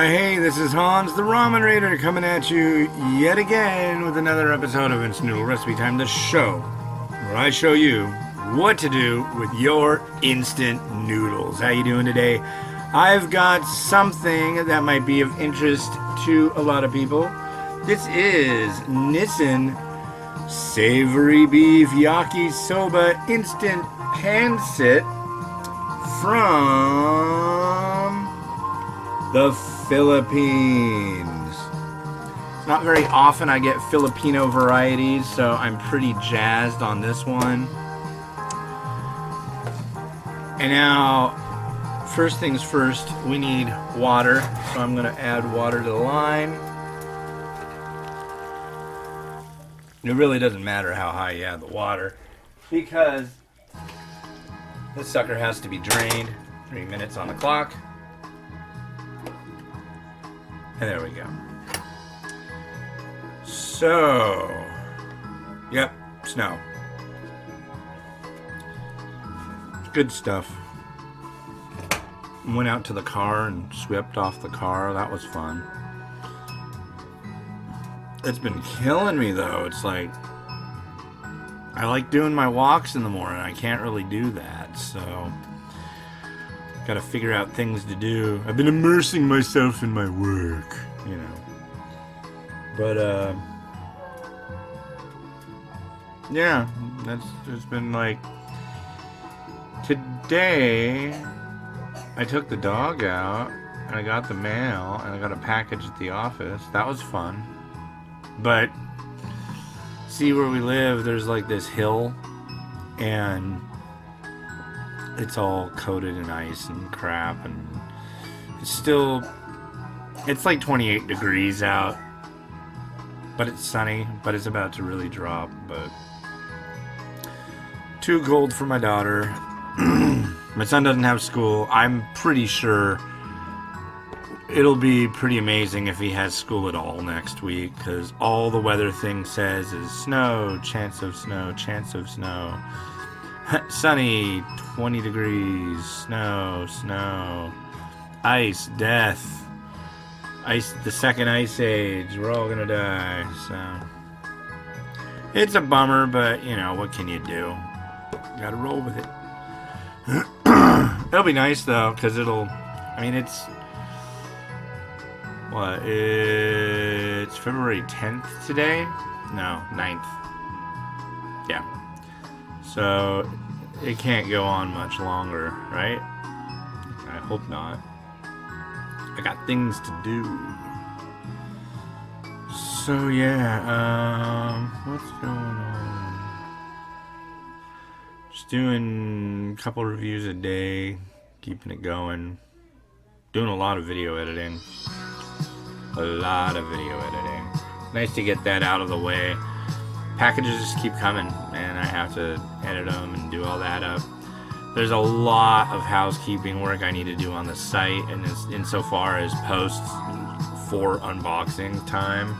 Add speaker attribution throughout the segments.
Speaker 1: Hey, this is Hans, the Ramen Rater, coming at you yet again with another episode of Instant Noodle Recipe Time, the show where I show you what to do with your instant noodles. How you doing today? I've got something that might be of interest to a lot of people. This is Nissin Savory Beef Yakisoba Instant Pan Sit from the Philippines. It's not very often I get Filipino varieties, so I'm pretty jazzed on this one. And now, first things first, we need water. So I'm going to add water to the line. It really doesn't matter how high you add the water, because this sucker has to be drained. 3 minutes on the clock. And there we go. So, yep, snow. Good stuff. Went out to the car and swept off the car. That was fun. It's been killing me though. It's like, I like doing my walks in the morning. I can't really do that, so gotta figure out things to do. I've been immersing myself in my work, you know. But yeah, it's been like, today I took the dog out and I got the mail and I got a package at the office. That was fun. But see, where we live, there's like this hill and it's all coated in ice and crap, and it's like 28 degrees out, but it's sunny, but it's about to really drop, but too cold for my daughter. My son doesn't have school. I'm pretty sure it'll be pretty amazing if he has school at all next week, because all the weather thing says is snow, chance of snow, chance of snow. Sunny, 20 degrees, snow, ice, death, ice, the second ice age, we're all gonna die, so it's a bummer, but you know, what can you do? You gotta roll with it. It'll be nice though, because it's February 10th today? No, 9th. Yeah. So, it can't go on much longer, right? I hope not. I got things to do. So, yeah, what's going on? Just doing a couple reviews a day, keeping it going. Doing a lot of video editing. Nice to get that out of the way. Packages just keep coming, and I have to edit them and do all that up. There's a lot of housekeeping work I need to do on the site, and insofar as posts for unboxing time.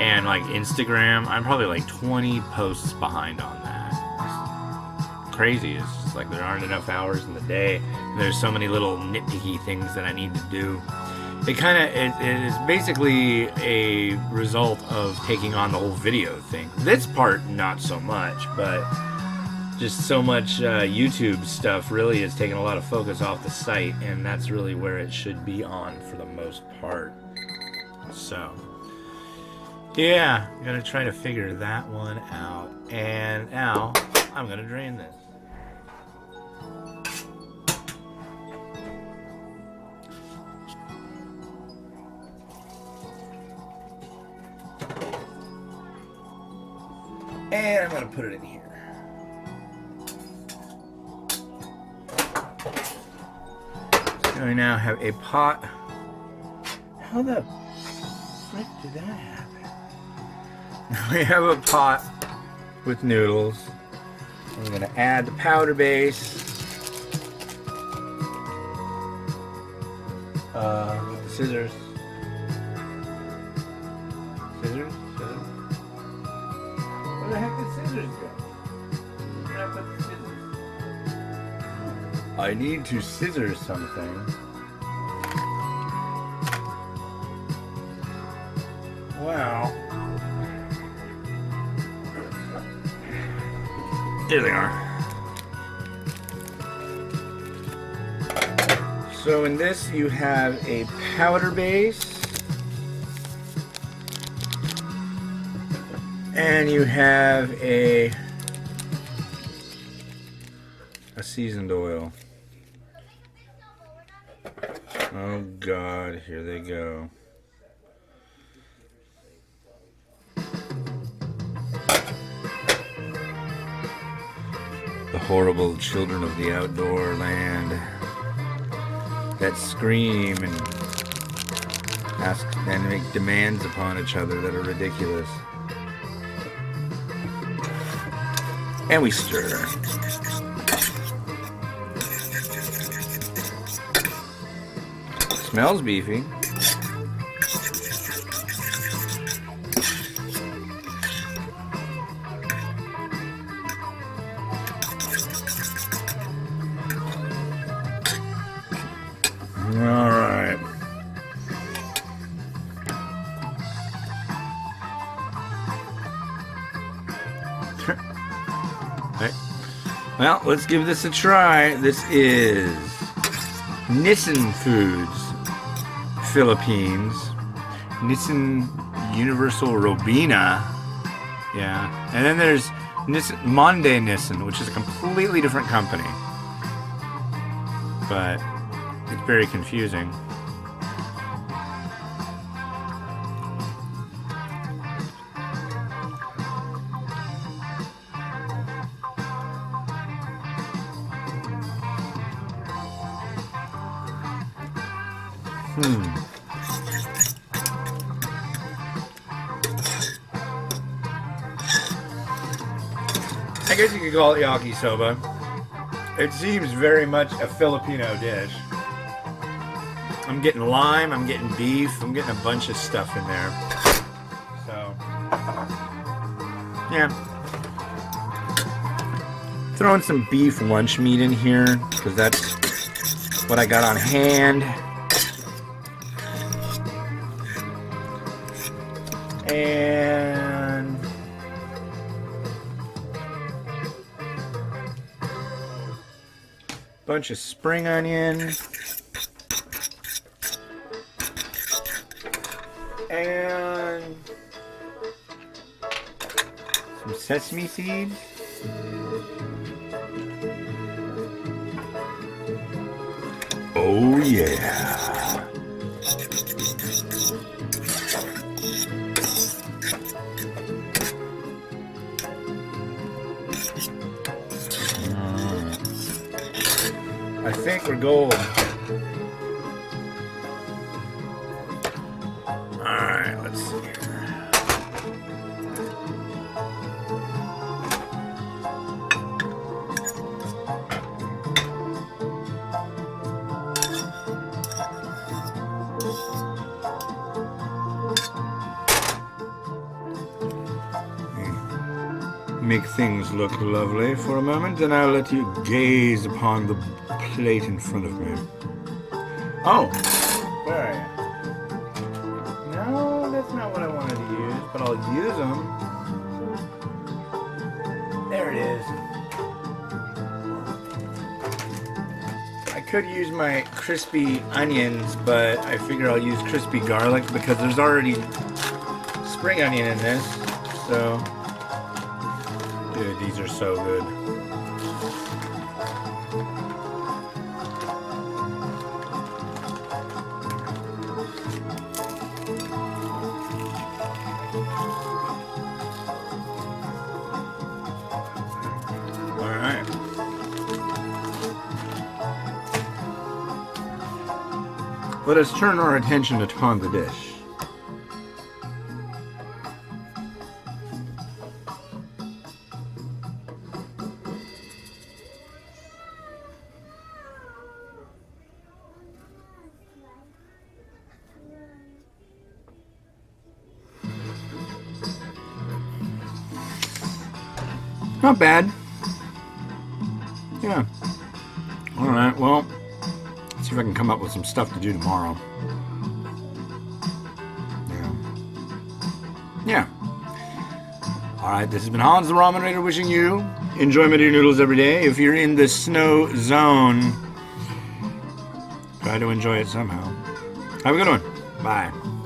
Speaker 1: And like Instagram, I'm probably like 20 posts behind on that. It's crazy. It's just like there aren't enough hours in the day, and there's so many little nitpicky things that I need to do. It is basically a result of taking on the whole video thing. This part, not so much, but just so much YouTube stuff really is taking a lot of focus off the site, and that's really where it should be on for the most part. So, yeah, I'm gonna try to figure that one out. And now, I'm gonna drain this. And I'm going to put it in here. So we now have a pot. How the frick did that happen? Now we have a pot with noodles. I'm going to add the powder base. With the scissors. Scissors? Where the heck did scissors go? Where did I put the scissors? I need to scissor something. Here they are. So in this you have a powder base. And you have a seasoned oil. Oh God, here they go. The horrible children of the outdoor land that scream and ask and make demands upon each other that are ridiculous. And we stir. Smells beefy. All right. Well, let's give this a try. This is Nissin Foods, Philippines. Nissin Universal Robina. Yeah. And then there's Nissin, Monde Nissin, which is a completely different company. But it's very confusing. I guess you could call it Yakisoba. It seems very much a Filipino dish. I'm getting lime, I'm getting beef, I'm getting a bunch of stuff in there. So, yeah. Throwing some beef lunch meat in here, because that's what I got on hand. And bunch of spring onion. And some sesame seeds. Oh yeah. I think we're golden. Alright, let's see here. Make things look lovely for a moment, and I'll let you gaze upon the plate in front of me. Oh, where are you? No, that's not what I wanted to use, but I'll use them. There it is. I could use my crispy onions, but I figure I'll use crispy garlic because there's already spring onion in this, so... Dude, these are so good. All right. Let us turn our attention upon the dish. Not bad. Yeah. Alright, well, let's see if I can come up with some stuff to do tomorrow. Yeah. Alright, this has been Hans the Ramen Rater wishing you enjoyment of your noodles every day. If you're in the snow zone, try to enjoy it somehow. Have a good one. Bye.